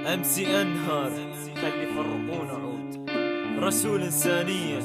امسي انهار خلي يفرقون عود رسول انسانيه.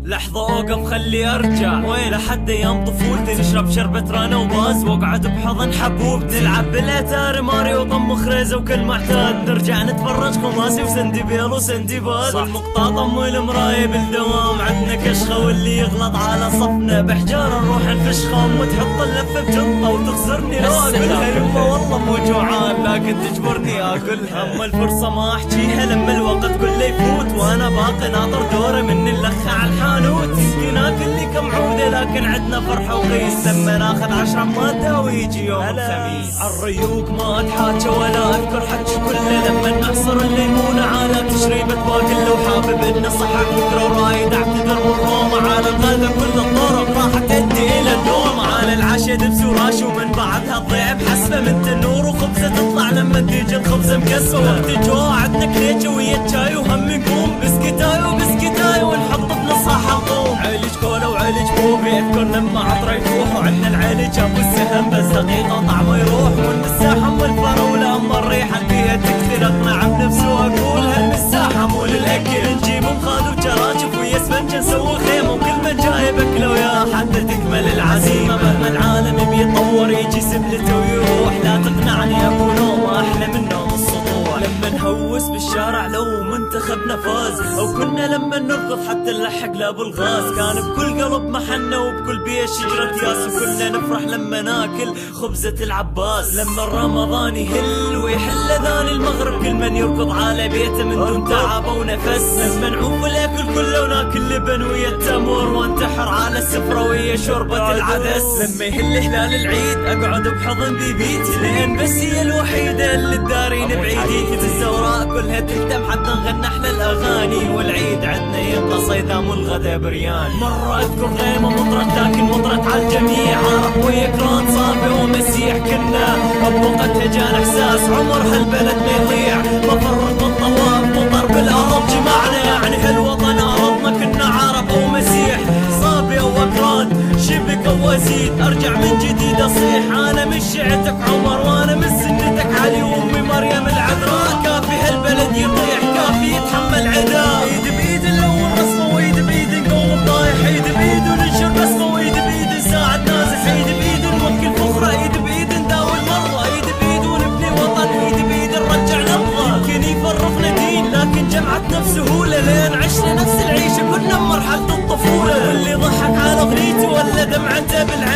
لحظة اوقف خلي ارجع وين لحد ايام طفولتي، نشرب شربة رانا وباز واقعد بحضن حبوب، نلعب بالاتاري ماريو وطم خريزة وكل معتاد، نرجع نتفرج كوماسي وسندي بيل وسندي باز، والمقطاطم والمراية بالدوام عندنا كشخة، واللي يغلط على صفنا بحجار نروح الفشخة، وتحط اللفة بجنطة وتخسرني لو اكلها يما والله مو جوعان لكن تجبرني اكلها، اما الفرصة ما احجيها لما الوقت كله يفوت وانا باقي ناطر دوري مني اللخة على الحانوت، يمكن اكل لي كم عودة لكن عدنا فرحة وقيس، لما ناخذ 10 مادة ويجي يوم الخميس عالريوق ما اتحاجى ولا اذكر حكي كله، لما نعصر الليمونة على تشريبة باقل، لو حابب اني صحك فكرة ورايد اعتذر من روما، على الغدا كل الطرق راح تدي الى النوم، على العشاء دبس وراش ومن بعدها تضيع بحسبة من تنور وخبزة تطلع لما تيجي الخبزة مكسبة، وقت الجوع عندنا كليجة ويا شاي وهم نقوم بسكتاي وبسكتاي ونحط بنصها حلقوم، عيلج كولا وعيلج بوبي اذكر لما عطر يفوح، وعندنا العيلج ابو السهم بس دقيقة طعمه يروح، والمساحة ام الفراولة اما الريحة فيها تكثر، اقنع بنفسي واقول هالمساحة مو للاكل، نجيب مخاد وجراجف ويا اسفنج نسوي خيمة، وكل ما جايب اكله وياه حتى تكمل العزيمة، مهما العالم بيتطور يجي سبلته ويروح، لا تقنعني اكو نوم احلى من نوم السطوح، لما نهوس بالشارع لو منتخبنا فاز، او كنا لما نركض حتى نلحق لابو الغاز، كان بكل قلب محنة وبكل بيت شجرة ياس، وكنا نفرح لما ناكل خبزة العباس، لما رمضان يهل ويحل اذان المغرب كل من يركض على بيته من دون تعب ونفس، لما نعوف الاكل كله وناكل لبن ويا التمر وانتحر على السفرة ويا شوربة العدس، لما يهل هلال العيد اقعد بحضن بيبيتي لين بس هي الوحيدة اللي تدارين بعيدي، الزوراء كلها تهتم حتى نغنى احلى الاغاني، والعيد عدنا يبقى صيدام والغدا بريان، مرة اذكر غيمة مطرت لكن مطرت على الجميع، عرب ويكران صابي ومسيح كنا، بوقتها جانا احساس عمر هالبلد ما يضيع، مفرط الطواف مطر بالارض جمعنا، يعني هالوطن ارضنا كنا عرب ومسيح، صابي واكران شبك وزيد، ارجع من جديد اصيح انا من شيعتك عمر وانا من سنتك علي وامي مريم العذراء، كافي هالبلد يطيح كافي يتحمل عداء، ايد بايد نلون رسمه وايد بايد نقوم طايح، ايد بايد ننشر رسمه وايد بايد نساعد نازح، ايد بايد نوكل فخره، ايد بايد نداوي المرضى، ايد بايد ونبني وطن، ايد بايد نرجع نبضه، يمكن يفرقنا دين لكن جمعتنا بسهوله، لين عشنا نفس العيشه كنا بمرحله الطفوله، واللي ضحك على اغنيتي ولا دمعته بالعين